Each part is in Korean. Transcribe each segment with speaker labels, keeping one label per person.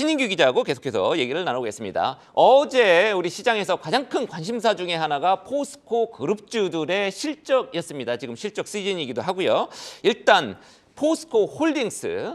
Speaker 1: 신인규 기자하고 계속해서 얘기를 나누겠습니다. 어제 우리 시장에서 가장 큰 관심사 중에 하나가 포스코 그룹주들의 실적이었습니다. 지금 실적 시즌이기도 하고요. 일단 포스코 홀딩스,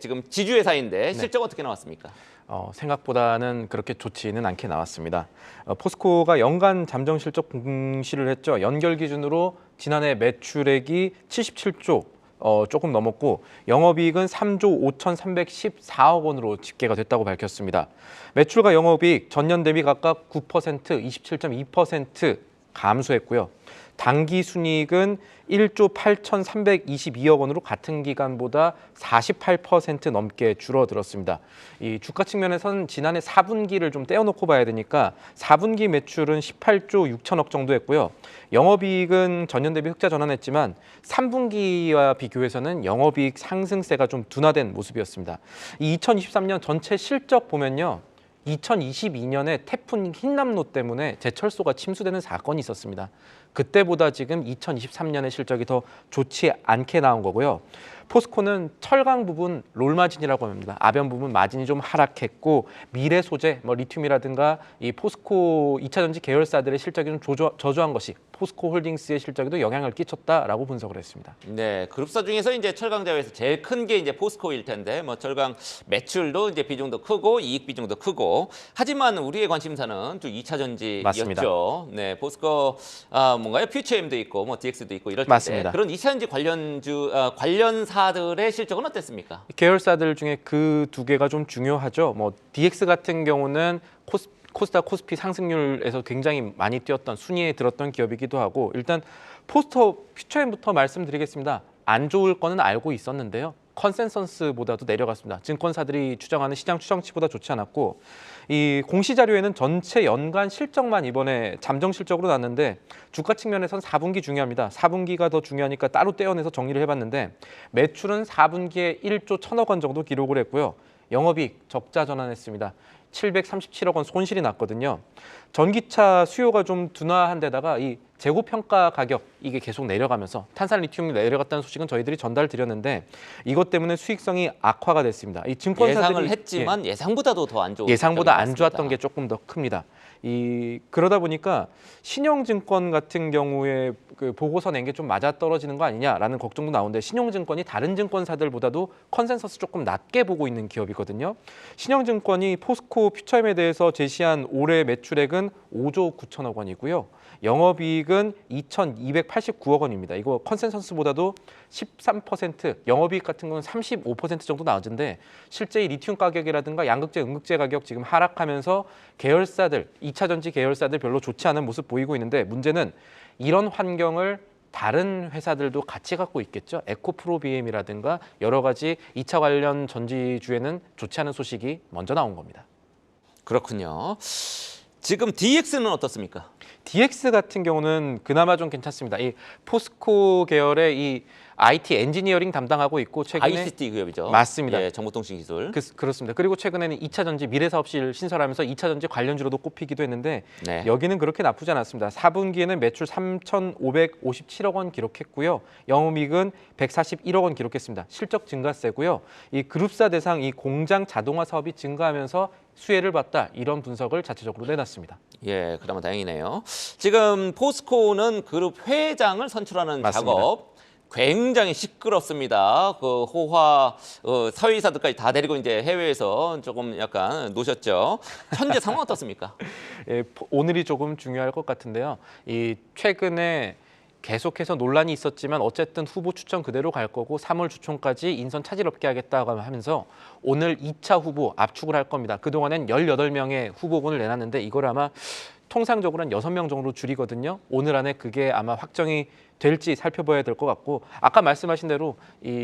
Speaker 1: 지금 지주회사인데 실적 어떻게 나왔습니까?
Speaker 2: 생각보다는 그렇게 좋지는 않게 나왔습니다. 포스코가 연간 잠정 실적 공시를 했죠. 연결 기준으로 지난해 매출액이 77조 조금 넘었고 영업이익은 3조 5,314억 원으로 집계가 됐다고 밝혔습니다. 매출과 영업이익 전년 대비 각각 9%, 27.2% 감소했고요. 당기 순이익은 1조 8,322억 원으로 같은 기간보다 48% 넘게 줄어들었습니다. 이 주가 측면에서는 지난해 4분기를 좀 떼어놓고 봐야 되니까 4분기 매출은 18조 6천억 정도 했고요. 영업이익은 전년 대비 흑자 전환했지만 3분기와 비교해서는 영업이익 상승세가 좀 둔화된 모습이었습니다. 이 2023년 전체 실적 보면요. 2022년에 태풍 흰남노 때문에 제철소가 침수되는 사건이 있었습니다. 그때보다 지금 2023년의 실적이 더 좋지 않게 나온 거고요. 포스코는 철강 부분 롤마진이라고 합니다. 아변 부분 마진이 좀 하락했고 미래 소재, 리튬이라든가 이 포스코 2차 전지 계열사들의 실적이 좀 저조한 것이 포스코 홀딩스의 실적에도 영향을 끼쳤다라고 분석을 했습니다.
Speaker 1: 네, 그룹사 중에서 이제 철강 제어에서 제일 큰 게 이제 포스코일 텐데 철강 매출도 이제 비중도 크고 이익 비중도 크고 하지만 우리의 관심사는 또 2차 전지였죠.
Speaker 2: 맞습니다.
Speaker 1: 네, 포스코 뭔가요? 퓨처엠도 있고 DX도 있고 이럴 텐데
Speaker 2: 맞습니다.
Speaker 1: 그런 2차 전지 관련사들의 실적은 어땠습니까?
Speaker 2: 계열사들 중에 그 두 개가 좀 중요하죠. DX 같은 경우는 코스닥 코스피 상승률에서 굉장히 많이 뛰었던 순위에 들었던 기업이기도 하고 일단 포스코 퓨처엠부터 말씀드리겠습니다. 안 좋을 거는 알고 있었는데요. 컨센서스보다도 내려갔습니다. 증권사들이 추정하는 시장 추정치보다 좋지 않았고 이 공시 자료에는 전체 연간 실적만 이번에 잠정 실적으로 났는데 주가 측면에선 4분기 중요합니다. 4분기가 더 중요하니까 따로 떼어내서 정리를 해봤는데 매출은 4분기에 1조 1천억 원 정도 기록을 했고요. 영업이익 적자 전환했습니다. 737억 원 손실이 났거든요. 전기차 수요가 좀 둔화한 데다가 이 재고평가 가격 이게 계속 내려가면서 탄산 리튬이 내려갔다는 소식은 저희들이 전달드렸는데 이것 때문에 수익성이 악화가 됐습니다. 이 증권사들이
Speaker 1: 예상을 했지만 예상보다도 더 안 좋은
Speaker 2: 예상보다 안
Speaker 1: 나왔습니다.
Speaker 2: 좋았던 게 조금 더 큽니다. 그러다 보니까 신영증권 같은 경우에 그 보고서 낸 게 좀 맞아떨어지는 거 아니냐라는 걱정도 나오는데 신영증권이 다른 증권사들보다도 컨센서스 조금 낮게 보고 있는 기업이거든요. 신영증권이 포스코 퓨처엠에 대해서 제시한 올해 매출액은 5조 9천억 원이고요. 영업이익은 2,289억 원입니다. 이거 컨센서스보다도 13%, 영업이익 같은 건 35% 정도 나오는데 실제 이 리튬 가격이라든가 양극재, 음극재 가격 지금 하락하면서 계열사들, 2차 전지 계열사들 별로 좋지 않은 모습 보이고 있는데 문제는 이런 환경을 다른 회사들도 같이 갖고 있겠죠. 에코프로비엠이라든가 여러 가지 2차 관련 전지주에는 좋지 않은 소식이 먼저 나온 겁니다.
Speaker 1: 그렇군요. 지금 DX는 어떻습니까?
Speaker 2: DX 같은 경우는 그나마 좀 괜찮습니다. 이 포스코 계열의 이 IT 엔지니어링 담당하고 있고 최근에
Speaker 1: ICT 기업이죠.
Speaker 2: 맞습니다.
Speaker 1: 예, 정보통신기술.
Speaker 2: 그렇습니다. 그리고 최근에는 2차 전지 미래사업실 신설하면서 2차 전지 관련주로도 꼽히기도 했는데
Speaker 1: 네.
Speaker 2: 여기는 그렇게 나쁘지 않았습니다. 4분기에는 매출 3,557억 원 기록했고요. 영업이익은 141억 원 기록했습니다. 실적 증가세고요. 이 그룹사 대상 이 공장 자동화 사업이 증가하면서 수혜를 봤다. 이런 분석을 자체적으로 내놨습니다.
Speaker 1: 예, 그나마 다행이네요. 지금 포스코는 그룹 회장을 선출하는
Speaker 2: 맞습니다.
Speaker 1: 작업 굉장히 시끄럽습니다. 그 호화 사회이사들까지 다 데리고 이제 해외에서 조금 약간 노셨죠. 현재 상황 어떻습니까?
Speaker 2: 예, 오늘이 조금 중요할 것 같은데요. 이 최근에 계속해서 논란이 있었지만 어쨌든 후보 추천 그대로 갈 거고 3월 주총까지 인선 차질 없게 하겠다고 하면서 오늘 2차 후보 압축을 할 겁니다. 그동안엔 18명의 후보군을 내놨는데 이걸 아마 통상적으로 한 6명 정도로 줄이거든요. 오늘 안에 그게 아마 확정이 될지 살펴봐야 될 것 같고 아까 말씀하신 대로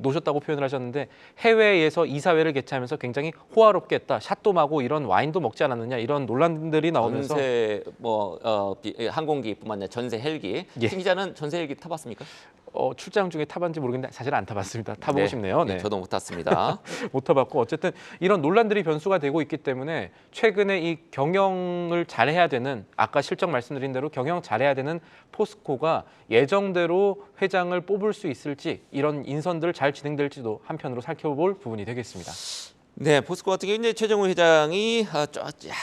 Speaker 2: 노셨다고 표현을 하셨는데 해외에서 이사회를 개최하면서 굉장히 호화롭게 했다. 샷도마고 이런 와인도 먹지 않았느냐 이런 논란들이 나오면서
Speaker 1: 전세 항공기뿐만 아니라 전세 헬기.
Speaker 2: 예.
Speaker 1: 신 기자는 전세 헬기 타봤습니까?
Speaker 2: 출장 중에 타봤는지 모르겠는데 사실 안 타봤습니다. 타보고 싶네요. 네.
Speaker 1: 저도 못 탔습니다.
Speaker 2: 못 타봤고 어쨌든 이런 논란들이 변수가 되고 있기 때문에 최근에 이 경영을 잘해야 되는 아까 실적 말씀드린 대로 경영 잘해야 되는 포스코가 예정대로 회장을 뽑을 수 있을지 이런 인선들 잘 진행될지도 한편으로 살펴볼 부분이 되겠습니다.
Speaker 1: 네, 포스코 같은 경우 이제 최정우 회장이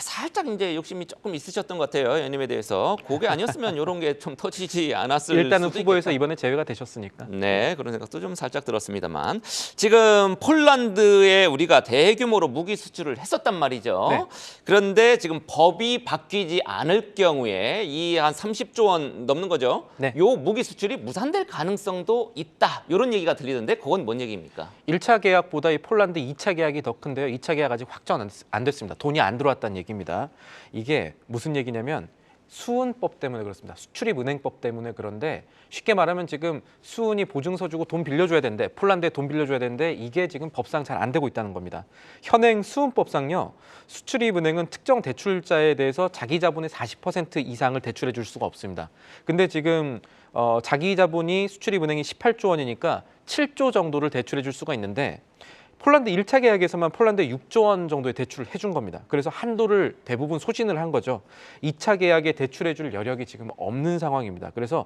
Speaker 1: 살짝 이제 욕심이 조금 있으셨던 것 같아요. 연임에 대해서. 그게 아니었으면 이런 게 좀 터지지 않았을
Speaker 2: 일단은
Speaker 1: 수도
Speaker 2: 후보에서
Speaker 1: 있겠다.
Speaker 2: 이번에 제외가 되셨으니까.
Speaker 1: 네, 그런 생각도 좀 살짝 들었습니다만 지금 폴란드에 우리가 대규모로 무기 수출을 했었단 말이죠.
Speaker 2: 네.
Speaker 1: 그런데 지금 법이 바뀌지 않을 경우에 이 한 30조 원 넘는 거죠.
Speaker 2: 네.
Speaker 1: 요 무기 수출이 무산될 가능성도 있다. 이런 얘기가 들리던데 그건 뭔 얘기입니까?
Speaker 2: 1차 계약보다 이 폴란드 2차 계약이 더 큰데요. 2차 계약 아직 확정 안 됐습니다. 돈이 안 들어왔다는 얘기입니다. 이게 무슨 얘기냐면 수은법 때문에 그렇습니다. 수출입은행법 때문에 그런데 쉽게 말하면 지금 수은이 보증서 주고 돈 빌려줘야 되는데 폴란드에 돈 빌려줘야 되는데 이게 지금 법상 잘 안 되고 있다는 겁니다. 현행 수은법상요. 수출입은행은 특정 대출자에 대해서 자기 자본의 40% 이상을 대출해 줄 수가 없습니다. 근데 지금 자기 자본이 수출입은행이 18조 원이니까 7조 정도를 대출해 줄 수가 있는데 폴란드 1차 계약에서만 폴란드에 6조 원 정도의 대출을 해준 겁니다. 그래서 한도를 대부분 소진을 한 거죠. 2차 계약에 대출해 줄 여력이 지금 없는 상황입니다. 그래서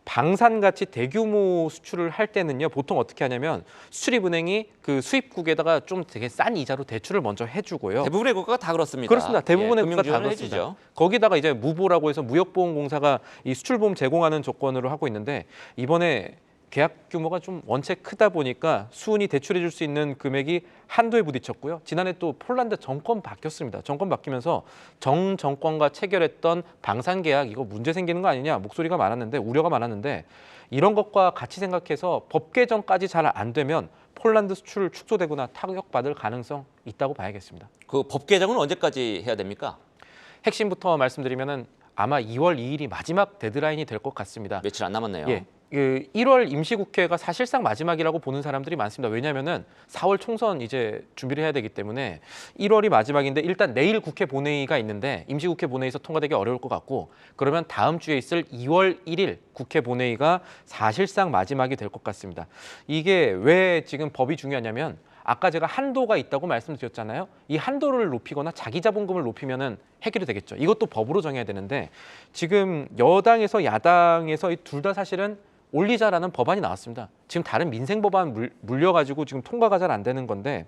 Speaker 2: 방산같이 대규모 수출을 할 때는요. 보통 어떻게 하냐면 수출입은행이 그 수입국에다가 좀 되게 싼 이자로 대출을 먼저 해주고요.
Speaker 1: 대부분의 국가가 다 그렇습니다.
Speaker 2: 그렇습니다. 대부분의 국가 다
Speaker 1: 금융지원을
Speaker 2: 그렇습니다.
Speaker 1: 해주죠.
Speaker 2: 거기다가 이제 무보라고 해서 무역보험공사가 이 수출보험 제공하는 조건으로 하고 있는데 이번에 계약 규모가 좀 원체 크다 보니까 수은이 대출해 줄 수 있는 금액이 한도에 부딪혔고요. 지난해 또 폴란드 정권 바뀌었습니다. 정권 바뀌면서 정 정권과 체결했던 방산 계약 이거 문제 생기는 거 아니냐 목소리가 많았는데 우려가 많았는데 이런 것과 같이 생각해서 법 개정까지 잘 안 되면 폴란드 수출 축소되거나 타격받을 가능성 있다고 봐야겠습니다.
Speaker 1: 그 법 개정은 언제까지 해야 됩니까?
Speaker 2: 핵심부터 말씀드리면은 아마 2월 2일이 마지막 데드라인이 될 것 같습니다.
Speaker 1: 며칠 안 남았네요.
Speaker 2: 예. 그 1월 임시국회가 사실상 마지막이라고 보는 사람들이 많습니다. 왜냐하면은 4월 총선 이제 준비를 해야 되기 때문에 1월이 마지막인데 일단 내일 국회 본회의가 있는데 임시국회 본회의에서 통과되기 어려울 것 같고 그러면 다음 주에 있을 2월 1일 국회 본회의가 사실상 마지막이 될 것 같습니다. 이게 왜 지금 법이 중요하냐면 아까 제가 한도가 있다고 말씀드렸잖아요. 이 한도를 높이거나 자기 자본금을 높이면은 해결이 되겠죠. 이것도 법으로 정해야 되는데 지금 여당에서 야당에서 이 둘 다 사실은 올리자라는 법안이 나왔습니다. 지금 다른 민생 법안 물려가지고 지금 통과가 잘 안 되는 건데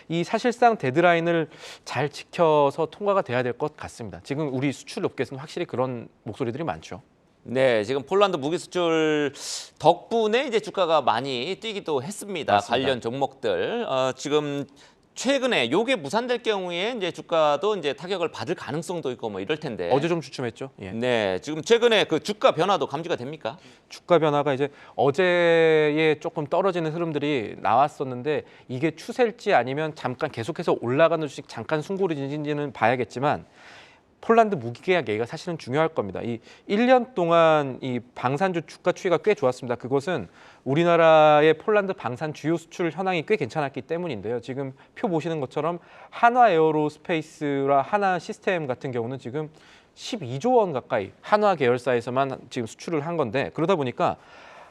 Speaker 2: 이 사실상 데드라인을 잘 지켜서 통과가 돼야 될 것 같습니다. 지금 우리 수출업계에서는 확실히 그런 목소리들이 많죠.
Speaker 1: 네, 지금 폴란드 무기 수출 덕분에 이제 주가가 많이 뛰기도 했습니다.
Speaker 2: 맞습니다.
Speaker 1: 관련 종목들 지금 최근에 요게 무산될 경우에 이제 주가도 이제 타격을 받을 가능성도 있고 뭐 이럴 텐데.
Speaker 2: 어제 좀 주춤했죠. 예.
Speaker 1: 네, 지금 최근에 그 주가 변화도 감지가 됩니까?
Speaker 2: 주가 변화가 이제 어제에 조금 떨어지는 흐름들이 나왔었는데 이게 추세일지 아니면 잠깐 계속해서 올라가는 주식 잠깐 숨고르는지는 봐야겠지만 폴란드 무기 계약 얘기가 사실은 중요할 겁니다. 이 1년 동안 이 방산주 주가 추이가 꽤 좋았습니다. 그것은 우리나라의 폴란드 방산 주요 수출 현황이 꽤 괜찮았기 때문인데요. 지금 표 보시는 것처럼 하나 에어로스페이스와 하나 시스템 같은 경우는 지금 12조 원 가까이 한화 계열사에서만 지금 수출을 한 건데 그러다 보니까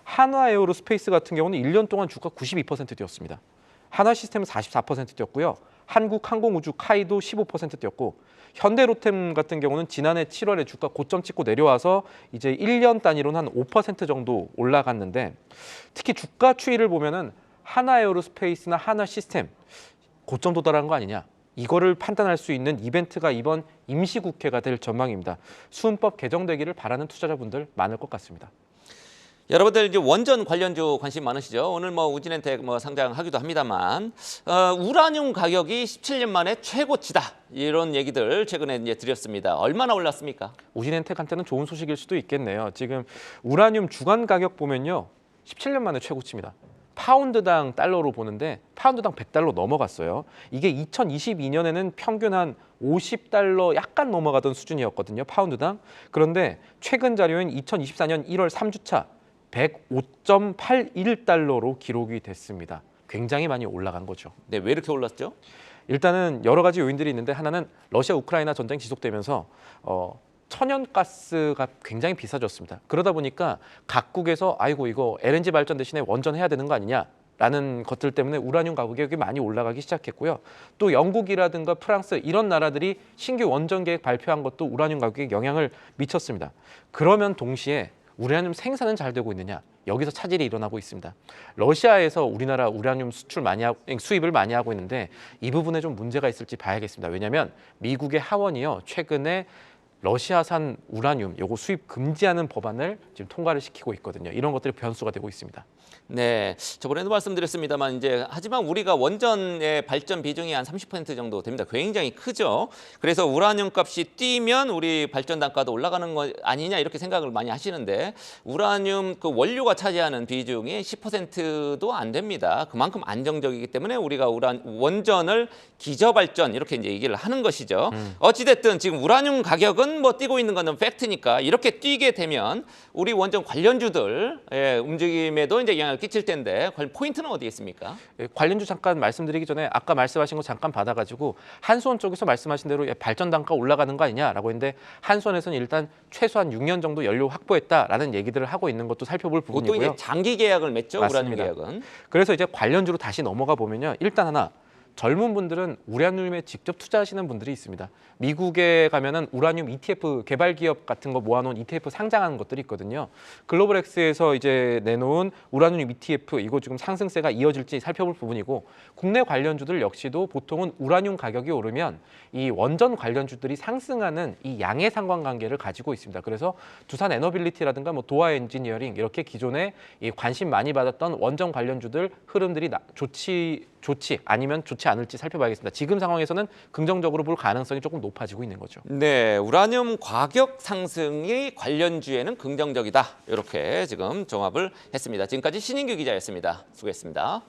Speaker 2: 한화 에어로스페이스 같은 경우는 1년 동안 주가 92% 뛰었습니다. 한화 시스템은 44% 뛰었고요. 한국항공우주 카이도 15% 뛰었고 현대로템 같은 경우는 지난해 7월에 주가 고점 찍고 내려와서 이제 1년 단위로는 한 5% 정도 올라갔는데 특히 주가 추이를 보면은 하나에어로스페이스나 하나시스템 고점 도달한 거 아니냐 이거를 판단할 수 있는 이벤트가 이번 임시국회가 될 전망입니다. 수은법 개정되기를 바라는 투자자분들 많을 것 같습니다.
Speaker 1: 여러분들 이제 원전 관련주 관심 많으시죠? 오늘 뭐 우진엔텍 뭐 상장하기도 합니다만 우라늄 가격이 17년 만에 최고치다 이런 얘기들 최근에 이제 드렸습니다. 얼마나 올랐습니까?
Speaker 2: 우진엔텍한테는 좋은 소식일 수도 있겠네요. 지금 우라늄 주간 가격 보면요, 17년 만에 최고치입니다. 파운드당 달러로 보는데 파운드당 100달러 넘어갔어요. 이게 2022년에는 평균 한 50달러 약간 넘어가던 수준이었거든요. 파운드당. 그런데 최근 자료인 2024년 1월 3주차 105.81달러로 기록이 됐습니다. 굉장히 많이 올라간 거죠.
Speaker 1: 네, 왜 이렇게 올랐죠?
Speaker 2: 일단은 여러 가지 요인들이 있는데 하나는 러시아 우크라이나 전쟁 지속되면서 천연가스가 굉장히 비싸졌습니다. 그러다 보니까 각국에서 아이고 이거 LNG 발전 대신에 원전 해야 되는 거 아니냐라는 것들 때문에 우라늄 가격이 많이 올라가기 시작했고요. 또 영국이라든가 프랑스 이런 나라들이 신규 원전 계획 발표한 것도 우라늄 가격에 영향을 미쳤습니다. 그러면 동시에 우라늄 생산은 잘 되고 있느냐? 여기서 차질이 일어나고 있습니다. 러시아에서 우리나라 우라늄 수입을 많이 하고 있는데 이 부분에 좀 문제가 있을지 봐야겠습니다. 왜냐하면 미국의 하원이요 최근에 러시아산 우라늄 요거 수입 금지하는 법안을 지금 통과를 시키고 있거든요. 이런 것들이 변수가 되고 있습니다.
Speaker 1: 네, 저번에도 말씀드렸습니다만 이제 하지만 우리가 원전의 발전 비중이 한 30% 정도 됩니다. 굉장히 크죠. 그래서 우라늄 값이 뛰면 우리 발전 단가도 올라가는 거 아니냐 이렇게 생각을 많이 하시는데 우라늄 그 원료가 차지하는 비중이 10%도 안 됩니다. 그만큼 안정적이기 때문에 우리가 원전을 기저발전 이렇게 이제 얘기를 하는 것이죠. 어찌됐든 지금 우라늄 가격은 뭐 뛰고 있는 거는 팩트니까 이렇게 뛰게 되면 우리 원전 관련주들 움직임에도 이제 영향을 끼칠 텐데 포인트는 어디에 있습니까?
Speaker 2: 관련주 잠깐 말씀드리기 전에 아까 말씀하신 거 잠깐 받아가지고 한수원 쪽에서 말씀하신 대로 발전 단가 올라가는 거 아니냐라고 했는데 한수원에서는 일단 최소한 6년 정도 연료 확보했다라는 얘기들을 하고 있는 것도 살펴볼 부분이고요.
Speaker 1: 보통 이제 장기 계약을 맺죠. 우라늄
Speaker 2: 맞습니다.
Speaker 1: 계약은.
Speaker 2: 그래서 이제 관련주로 다시 넘어가 보면요. 일단 하나 젊은 분들은 우라늄에 직접 투자하시는 분들이 있습니다. 미국에 가면은 우라늄 ETF 개발 기업 같은 거 모아놓은 ETF 상장하는 것들이 있거든요. 글로벌엑스에서 이제 내놓은 우라늄 ETF 이거 지금 상승세가 이어질지 살펴볼 부분이고 국내 관련주들 역시도 보통은 우라늄 가격이 오르면 이 원전 관련주들이 상승하는 이 양의 상관관계를 가지고 있습니다. 그래서 두산 에너빌리티라든가 뭐 도화 엔지니어링 이렇게 기존에 이 관심 많이 받았던 원전 관련주들 흐름들이 좋지 아니면 좋지 않을지 살펴봐야겠습니다. 지금 상황에서는 긍정적으로 볼 가능성이 조금 높아지고 있는 거죠.
Speaker 1: 네, 우라늄 가격 상승이 관련주에는 긍정적이다. 이렇게 지금 종합을 했습니다. 지금까지 신인규 기자였습니다. 수고했습니다.